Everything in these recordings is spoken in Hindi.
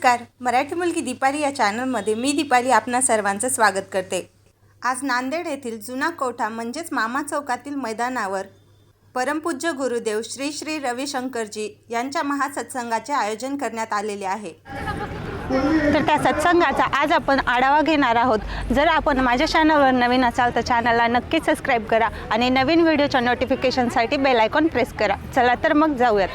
नमस्कार. मराठी मुलगी दीपाली या चॅनलमध्ये मी दीपाली आपणा सर्वांचं स्वागत करते. आज नांदेड येथील जुना कोठा म्हणजेच मामा चौकातील मैदानावर परमपूज्य गुरुदेव श्री श्री रविशंकरजी यांच्या महासत्संगाचे आयोजन करण्यात आलेले आहे. तर त्या सत्संगाचा आज आपण आढावा घेणार आहोत. जर आपण माझ्या चॅनलवर नवीन असाल तर चॅनलला नक्की सबस्क्राईब करा आणि नवीन व्हिडिओच्या नोटिफिकेशनसाठी बेल आयकॉन प्रेस करा. चला तर मग जाऊयात.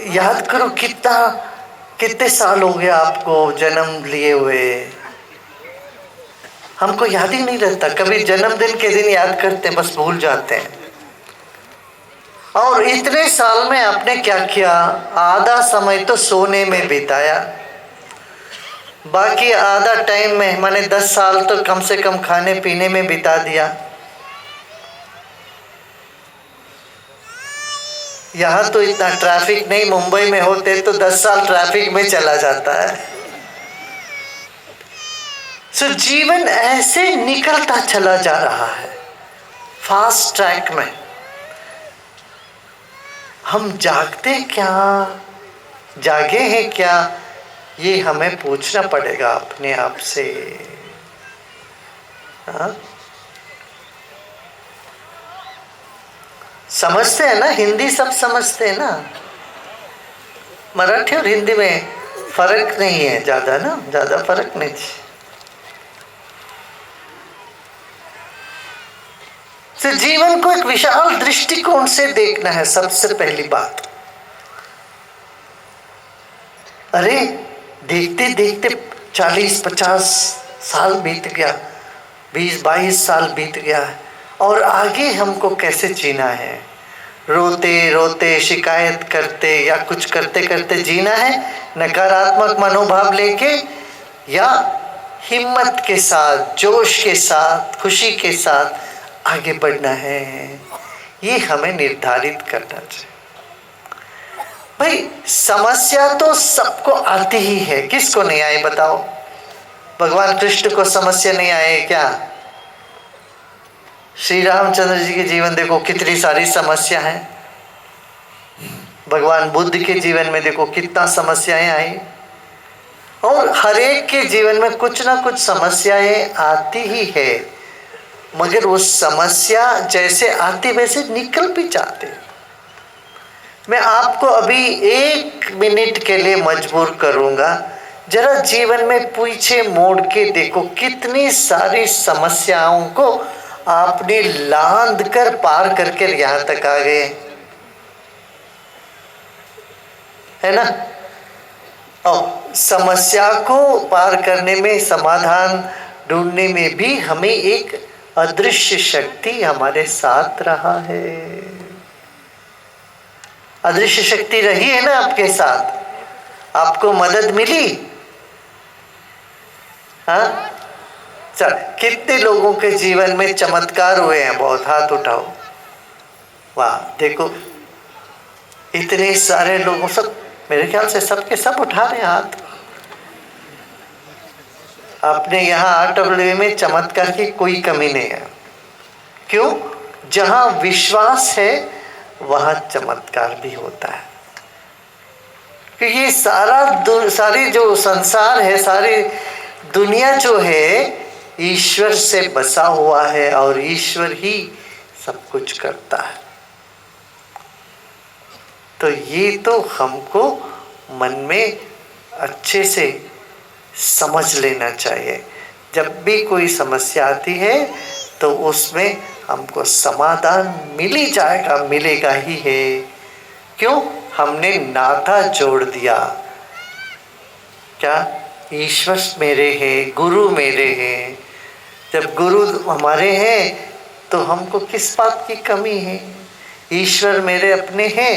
याद करो कितने साल हो गया आपको जन्म लिए हुए. हमको याद ही नहीं रहता. कभी जन्मदिन के दिन याद करते हैं, बस भूल जाते हैं. और इतने साल में आपने क्या किया? आधा समय तो सोने में बिताया, बाकी आधा टाइम में मैंने 10 साल तो कम से कम खाने पीने में बिता दिया. यहाँ तो इतना ट्रैफिक नहीं, मुंबई में होते तो 10 साल ट्रैफिक में चला जाता है. सो जीवन ऐसे निकलता चला जा रहा है फास्ट ट्रैक में. हम जागते क्या, जागे हैं क्या, ये हमें पूछना पड़ेगा अपने आप से. हाँ, समझते हैं ना, हिंदी सब समझते हैं ना. मराठी और हिंदी में फर्क नहीं है ज़्यादा ना, ज़्यादा फर्क नहीं. तो जीवन को एक विशाल दृष्टिकोण से देखना है सबसे पहली बात. अरे देखते देखते 40-50 साल बीत गया, 20-22 साल बीत गया और आगे हमको कैसे जीना है. रोते रोते शिकायत करते या कुछ करते करते जीना है, नकारात्मक मनोभाव लेके, या हिम्मत के साथ, जोश के साथ, खुशी के साथ आगे बढ़ना है. ये हमें निर्धारित करना चाहिए. भाई समस्या तो सबको आती ही है, किसको नहीं आई बताओ? भगवान कृष्ण को समस्या नहीं आए क्या? श्री रामचंद्र जी के जीवन देखो कितनी सारी समस्या है. भगवान बुद्ध के जीवन में देखो कितना समस्याएं आई. और हर एक के जीवन में कुछ ना कुछ समस्याएं आती ही है, मगर वो समस्या जैसे आती वैसे निकल भी जाते. मैं आपको अभी 1 मिनट के लिए मजबूर करूंगा, जरा जीवन में पीछे मोड़ के देखो कितनी सारी समस्याओं को आपने लांद कर पार करके यहाँ तक आ गए, है ना. और समस्या को पार करने में, समाधान ढूंढने में भी हमें एक अदृश्य शक्ति हमारे साथ रहा है. अदृश्य शक्ति रही है ना आपके साथ, आपको मदद मिली. हाँ, चल कितने लोगों के जीवन में चमत्कार हुए हैं? बहुत. हाथ उठाओ. वाह, देखो इतने सारे लोगों, सब मेरे ख्याल से सबके सब उठा रहे हैं हाथ. अपने यहाँ RWA में चमत्कार की कोई कमी नहीं है. क्यों? जहाँ विश्वास है वहाँ चमत्कार भी होता है. कि ये सारी जो संसार है, सारी दुनिया जो है ईश्वर से बसा हुआ है और ईश्वर ही सब कुछ करता है. तो ये तो हमको मन में अच्छे से समझ लेना चाहिए। जब भी कोई समस्या आती है तो उसमें हमको समाधान मिल ही जाएगा, मिलेगा ही है। क्यों? हमने नाता जोड़ दिया। क्या? ईश्वर मेरे हैं, गुरु मेरे हैं। जब गुरु हमारे हैं तो हमको किस बात की कमी है? ईश्वर मेरे अपने हैं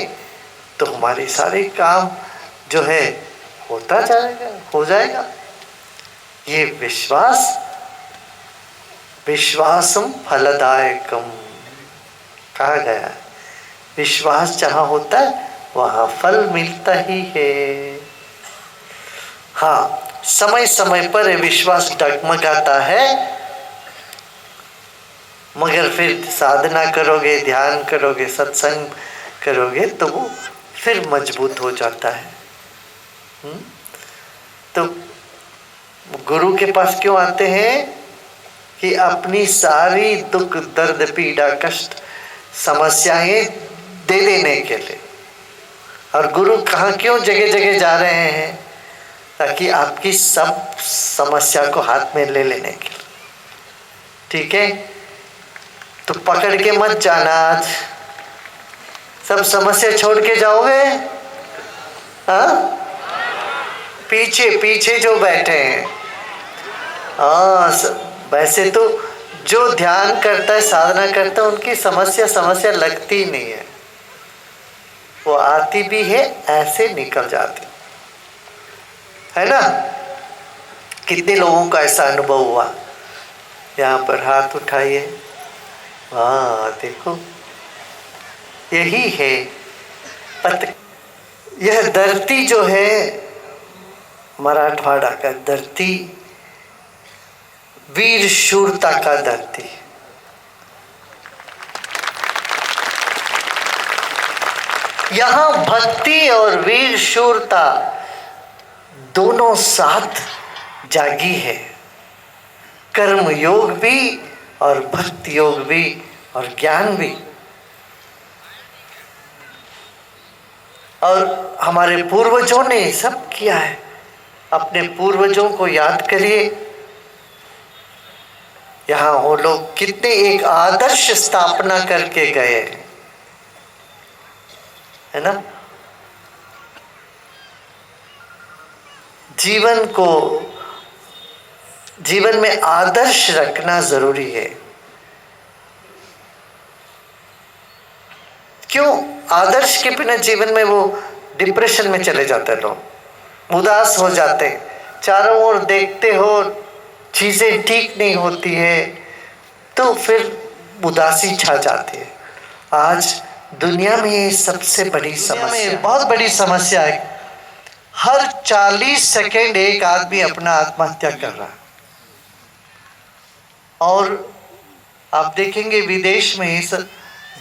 तो हमारे सारे काम जो है होता जाएगा, हो जाएगा। ये विश्वासम फलदायकम कहा गया। विश्वास जहाँ होता है वहाँ फल मिलता ही है। हाँ, समय समय पर विश्वास डगमगाता है, मगर फिर साधना करोगे, ध्यान करोगे, सत्संग करोगे तो वो फिर मजबूत हो जाता है। तो गुरु के पास क्यों आते हैं? कि अपनी सारी दुख दर्द पीड़ा कष्ट समस्याएं दे देने के लिए। और गुरु कहाँ क्यों जगह जगह जा रहे हैं? ताकि आपकी सब समस्या को हाथ में ले लेने के लिए। ठीक है? तो पकड़ के मत जाना, आज सब समस्या छोड़ के जाओगे। हाँ, पीछे पीछे जो बैठे हैं, हाँ, वैसे तो जो ध्यान करता है, साधना करता है, उनकी समस्या लगती नहीं है। वो आती भी है, ऐसे निकल जाती है ना। कितने लोगों का ऐसा अनुभव हुआ? यहाँ पर हाथ उठाइए। हाँ, देखो, यही है यह धरती जो है, मराठवाड़ा का धरती वीर शूरता का धरती। यहाँ भक्ति और वीर शूरता दोनों साथ जागी है। कर्म योग भी और भक्ति योग भी और ज्ञान भी। और हमारे पूर्वजों ने सब किया है। अपने पूर्वजों को याद करिए। यहाँ वो लोग कितने एक आदर्श स्थापना करके गए, है ना। जीवन में आदर्श रखना जरूरी है। क्यों? आदर्श के बिना जीवन में वो डिप्रेशन में चले जाते हैं, लोग उदास हो जाते। चारों ओर देखते हो चीजें ठीक नहीं होती है तो फिर उदासी छा जाती है। आज दुनिया में ये सबसे बड़ी समस्या, बहुत बड़ी समस्या है। हर 40 सेकेंड एक आदमी अपना आत्महत्या कर रहा है। और आप देखेंगे विदेश में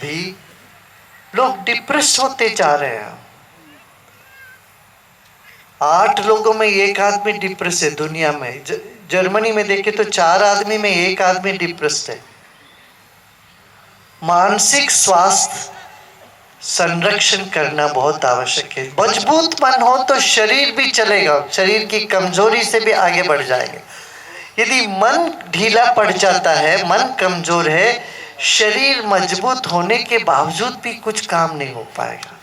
भी लोग डिप्रेस होते जा रहे हैं। 8 लोगों में एक आदमी डिप्रेस है दुनिया में। जर्मनी में देखे तो 4 आदमी में एक आदमी डिप्रेस है। मानसिक स्वास्थ्य संरक्षण करना बहुत आवश्यक है। मजबूत मन हो तो शरीर भी चलेगा, शरीर की कमजोरी से भी आगे बढ़ जाएंगे। यदि मन ढीला पड़ जाता है, मन कमजोर है, शरीर मजबूत होने के बावजूद भी कुछ काम नहीं हो पाएगा।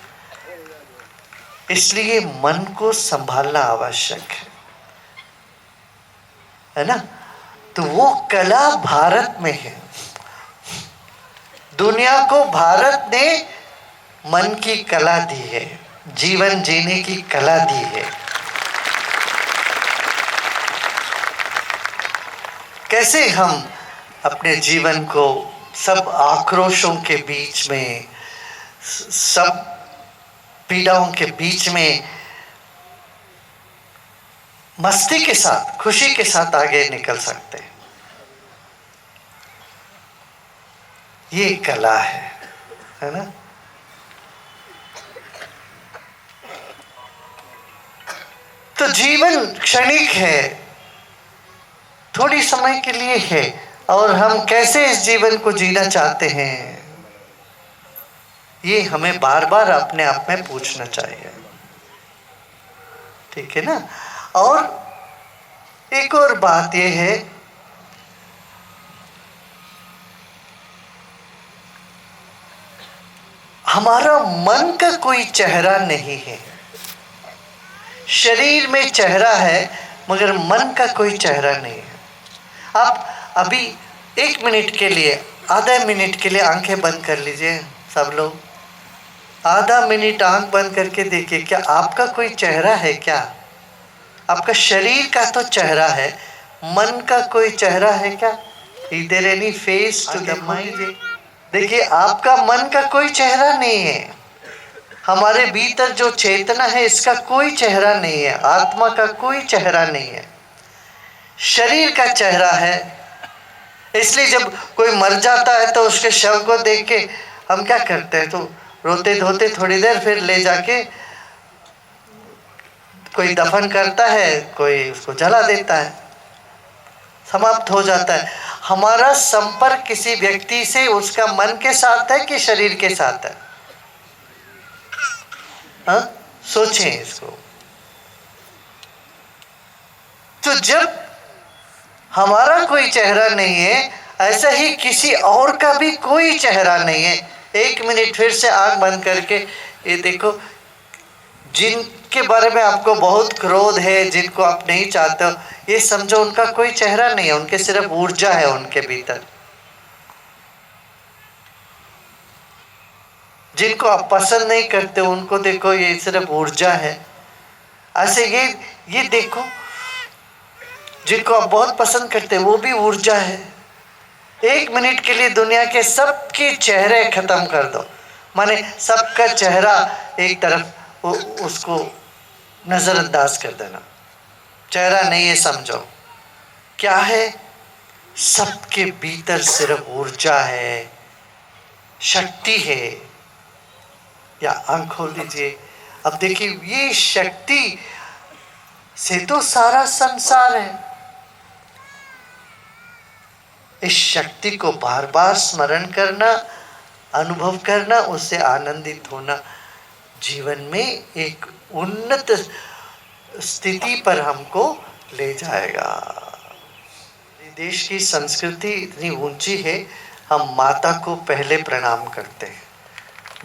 इसलिए मन को संभालना आवश्यक है ना। तो वो कला भारत में है। दुनिया को भारत ने मन की कला दी है, जीवन जीने की कला दी है। कैसे हम अपने जीवन को सब आक्रोशों के बीच में, सब पीड़ाओं के बीच में मस्ती के साथ, खुशी के साथ आगे निकल सकते हैं। ये कला है ना। तो जीवन क्षणिक है, थोड़ी समय के लिए है, और हम कैसे इस जीवन को जीना चाहते हैं, ये हमें बार बार अपने आप में पूछना चाहिए। ठीक है ना। और एक और बात यह है, हमारा मन का कोई चेहरा नहीं है। शरीर में चेहरा है मगर मन का कोई चेहरा नहीं है। आप अभी 1 मिनट के लिए, आधा मिनट के लिए आंखें बंद कर लीजिए सब लोग। आधा मिनट आंख बंद करके देखिए, क्या आपका कोई चेहरा है क्या? आपका शरीर का तो चेहरा है, मन का कोई चेहरा है क्या? Is there any face to the mind? देखिए, आपका मन का कोई चेहरा नहीं है। हमारे भीतर जो चेतना है इसका कोई चेहरा नहीं है, आत्मा का कोई चेहरा नहीं है, शरीर का चेहरा है। इसलिए जब कोई मर जाता है तो उसके शव को देख के हम क्या करते हैं, तो रोते धोते थोड़ी देर, फिर ले जाके कोई दफन करता है, कोई उसको जला देता है, समाप्त हो जाता है। हमारा संपर्क किसी व्यक्ति से उसका मन के साथ है कि शरीर के साथ है? हाँ, सोचें इसको। तो जब हमारा कोई चेहरा नहीं है, ऐसा ही किसी और का भी कोई चेहरा नहीं है। 1 मिनट फिर से आंख बंद करके ये देखो, जिनके बारे में आपको बहुत क्रोध है, जिनको आप नहीं चाहते हो, ये समझो उनका कोई चेहरा नहीं है, उनके सिर्फ ऊर्जा है उनके भीतर। जिनको आप पसंद नहीं करते उनको देखो, ये सिर्फ ऊर्जा है। ऐसे ये देखो, जिनको आप बहुत पसंद करते हैं वो भी ऊर्जा है। 1 मिनट के लिए दुनिया के सबके चेहरे खत्म कर दो, माने सबका चेहरा एक तरफ उसको नजरअंदाज कर देना, चेहरा नहीं है समझो। क्या है? सबके भीतर सिर्फ ऊर्जा है, शक्ति है। या आंख खोल दीजिए, अब देखिए, ये शक्ति से तो सारा संसार है। इस शक्ति को बार बार स्मरण करना, अनुभव करना, उससे आनंदित होना जीवन में एक उन्नत स्थिति पर हमको ले जाएगा। देश की संस्कृति इतनी ऊंची है, हम माता को पहले प्रणाम करते हैं।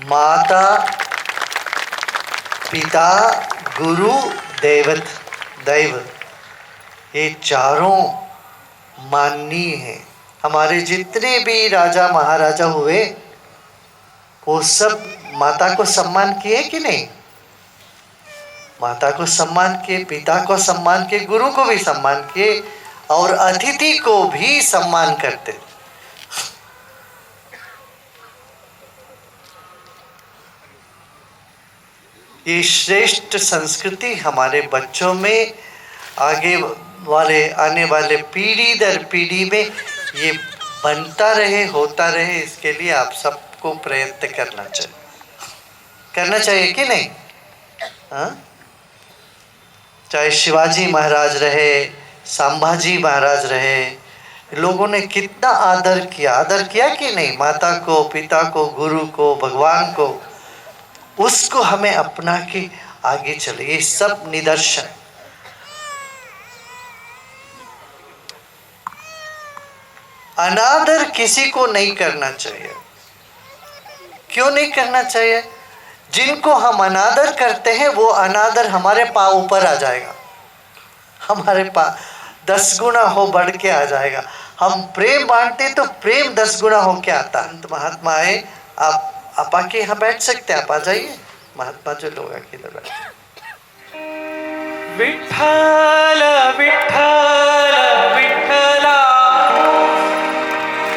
माता, पिता, गुरु, दैव, ये चारों माननीय हैं। हमारे जितने भी राजा महाराजा हुए वो सब माता को सम्मान किए कि नहीं? माता को सम्मान किए, पिता को सम्मान किए, गुरु को भी सम्मान किए, और अतिथि को भी सम्मान करते। ये श्रेष्ठ संस्कृति हमारे बच्चों में, आगे वाले आने वाले पीढ़ी दर पीढ़ी में ये बनता रहे, होता रहे, इसके लिए आप सबको प्रयत्न करना चाहिए कि नहीं? हाँ, चाहे शिवाजी महाराज रहे, संभाजी महाराज रहे, लोगों ने कितना आदर किया कि नहीं? माता को, पिता को, गुरु को, भगवान को, उसको हमें अपना के आगे चले। ये सब निदर्शन। अनादर किसी को नहीं करना चाहिए। क्यों नहीं करना चाहिए? जिनको हम अनादर करते हैं वो अनादर हमारे पाँव ऊपर आ जाएगा, हमारे पास 10 गुना हो बढ़ के आ जाएगा। हम प्रेम बांटते तो प्रेम 10 गुना हो के आता। महात्मा आए, आप आके यहाँ बैठ सकते हैं, आप आ जाइए। महात्मा जो लोग आके इधर बैठे। विठ्ठल विठ्ठल विठ्ठला,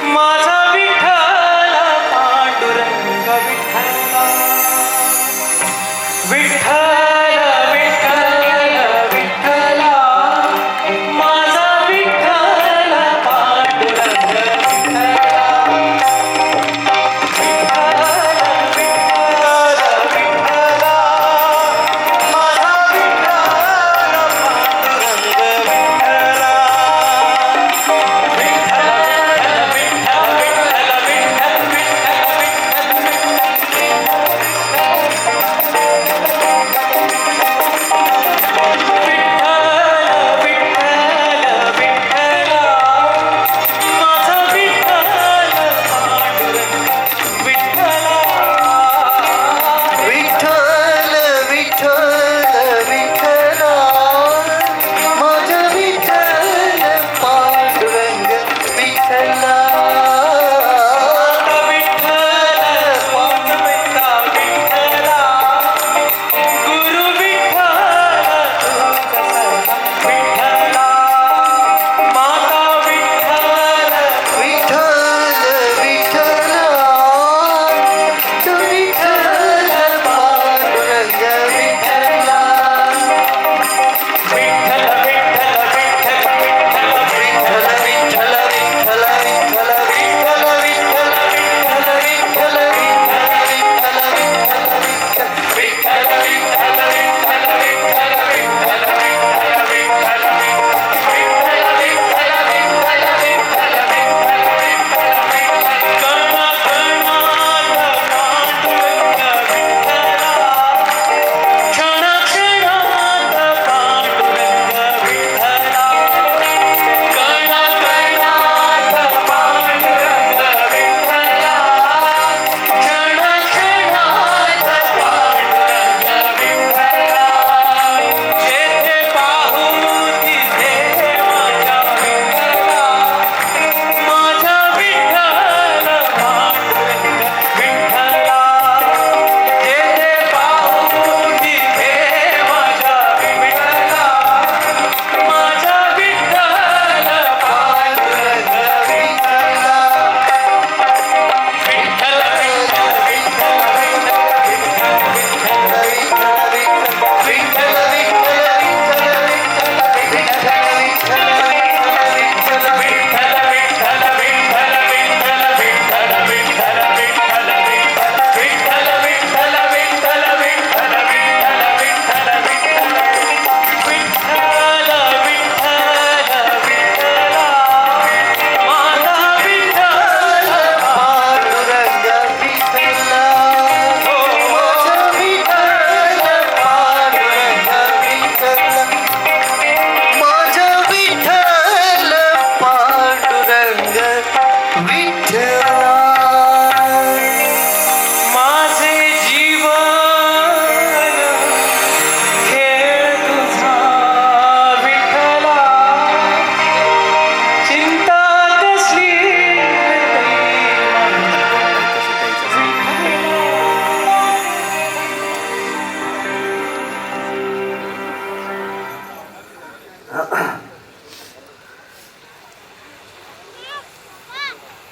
माझा विठ्ठल पांडुरंग विठ्ठला, विठ्ठल विठ्ठल विठ्ठला, माझा विठ्ठल पांडुरंग विठ्ठला, विठ्ठल विठ्ठल विठ्ठला, माझा विठ्ठल पांडुरंग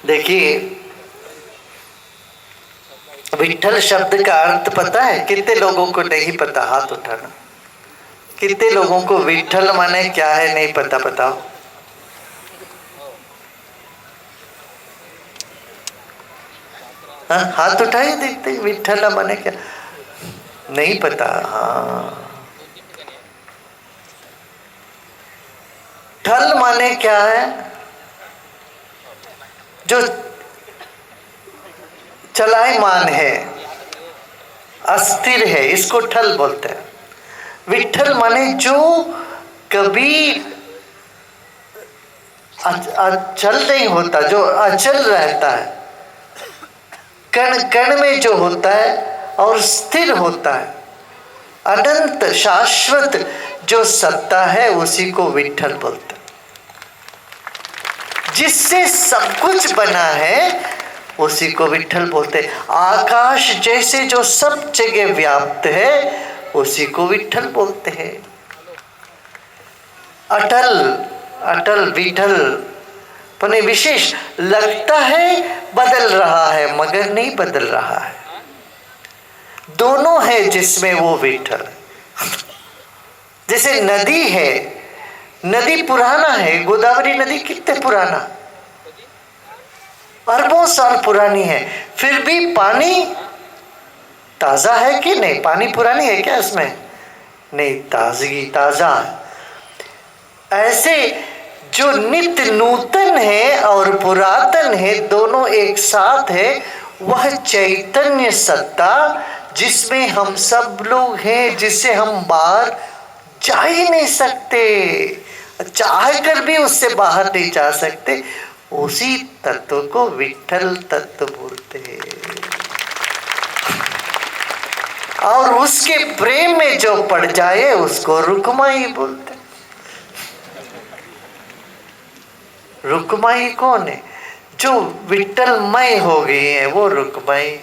देखिए, विठल शब्द का अर्थ पता है? कितने लोगों को नहीं पता? हाथ उठाना। कितने लोगों को विठल माने क्या है नहीं पता? बताओ। हाँ, हाथ उठाइए, देखते हैं विठल माने क्या। नहीं पता? हाँ, ठल माने क्या है? जो चलायमान है, अस्थिर है, इसको ठल बोलते हैं। विठल माने जो कभी अचल नहीं होता, जो अचल रहता है, कण कण में जो होता है और स्थिर होता है, अनंत शाश्वत जो सत्ता है, उसी को विठल बोलते हैं। जिससे सब कुछ बना है उसी को विठल बोलते हैं। आकाश जैसे जो सब जगह व्याप्त है उसी को विठल बोलते हैं। अटल, अटल विठल पने विशेष लगता है बदल रहा है मगर नहीं बदल रहा है, दोनों है जिसमें वो विठल। जैसे नदी है, नदी पुराना है, गोदावरी नदी कितने पुराना, अरबों साल पुरानी है, फिर भी पानी ताजा है कि नहीं? पानी पुरानी है क्या इसमें? नहीं, ताजगी ताजा है। ऐसे जो नित्य नूतन है और पुरातन है, दोनों एक साथ है, वह चैतन्य सत्ता जिसमें हम सब लोग हैं, जिससे हम बाहर जा ही नहीं सकते, चाह कर भी उससे बाहर नहीं जा सकते, उसी तत्व को विठल तत्व बोलते हैं। और उसके प्रेम में जो पड़ जाए उसको रुक्माई बोलते हैं। रुक्माई कौन है? जो विठलमय हो गई है वो रुक्माई।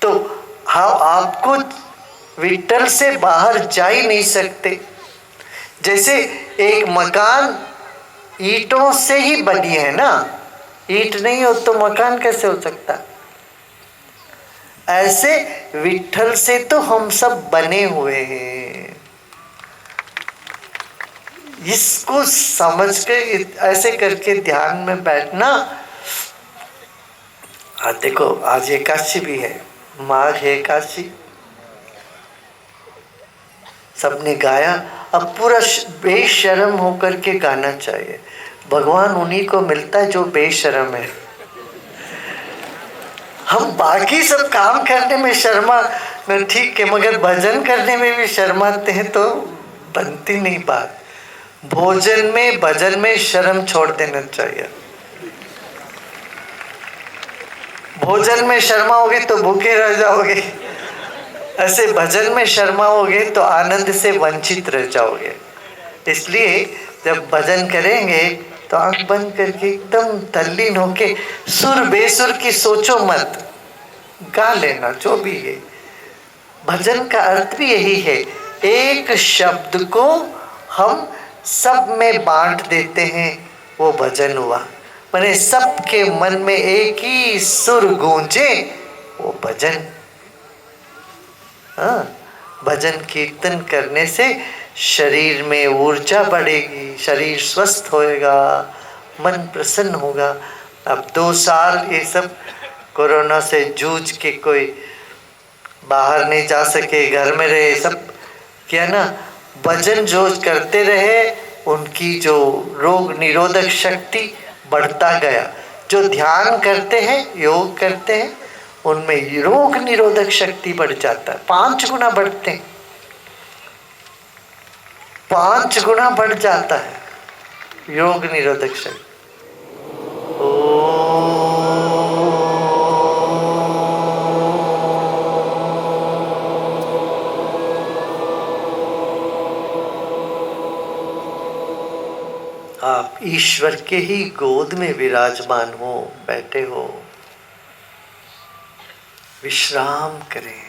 तो हाँ, आपको विठल से बाहर जा ही नहीं सकते। जैसे एक मकान ईंटों से ही बनी है ना, ईंट नहीं हो तो मकान कैसे हो सकता? ऐसे विठल से तो हम सब बने हुए हैं। इसको समझ के ऐसे करके ध्यान में बैठना। देखो, आज एकादशी भी है, माघ एकादशी, सबने गाया। अब पूरा बेशर्म होकर के गाना चाहिए। भगवान उन्हीं को मिलता है जो बेशर्म है। हम बाकी सब काम करने में शर्मा ठीक है, मगर भजन करने में भी शर्माते हैं तो बनती नहीं बात। भोजन में भजन में शर्म छोड़ देना चाहिए। भोजन में शर्माओगे तो भूखे रह जाओगे, ऐसे भजन में शर्माओगे तो आनंद से वंचित रह जाओगे। इसलिए जब भजन करेंगे तो आंख बंद करके एकदम तल्लीन होके, सुर बेसुर की सोचो मत, गा लेना जो भी है। भजन का अर्थ भी यही है, एक शब्द को हम सब में बांट देते हैं, वो भजन हुआ। माने सबके मन में एक ही सुर गूंजे, वो भजन। हाँ, भजन कीर्तन करने से शरीर में ऊर्जा बढ़ेगी, शरीर स्वस्थ होएगा, मन प्रसन्न होगा। अब 2 साल ये सब कोरोना से जूझ के कोई बाहर नहीं जा सके, घर में रहे, सब क्या ना, भजन जो करते रहे उनकी जो रोग निरोधक शक्ति बढ़ता गया। जो ध्यान करते हैं, योग करते हैं, उनमें रोग निरोधक शक्ति बढ़ जाता है, 5 गुना बढ़ते हैं, 5 गुना बढ़ जाता है योग निरोधक शक्ति। आप ईश्वर के ही गोद में विराजमान हो, बैठे हो, विश्राम करें।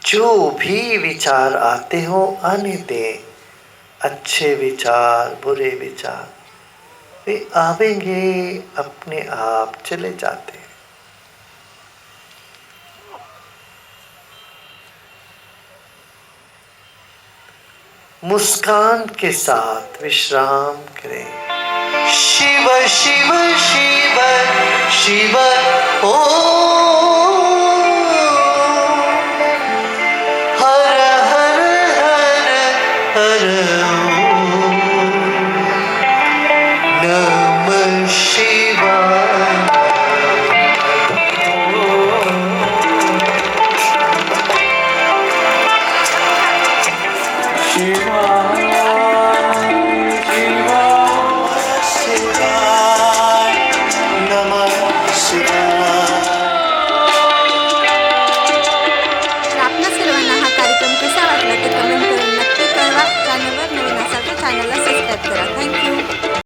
जो भी विचार आते हो आने दे, अच्छे विचार बुरे विचार वे आवेंगे, अपने आप चले जाते हैं। मुस्कान के साथ विश्राम करें। शिव शिव शिव शिव ओम।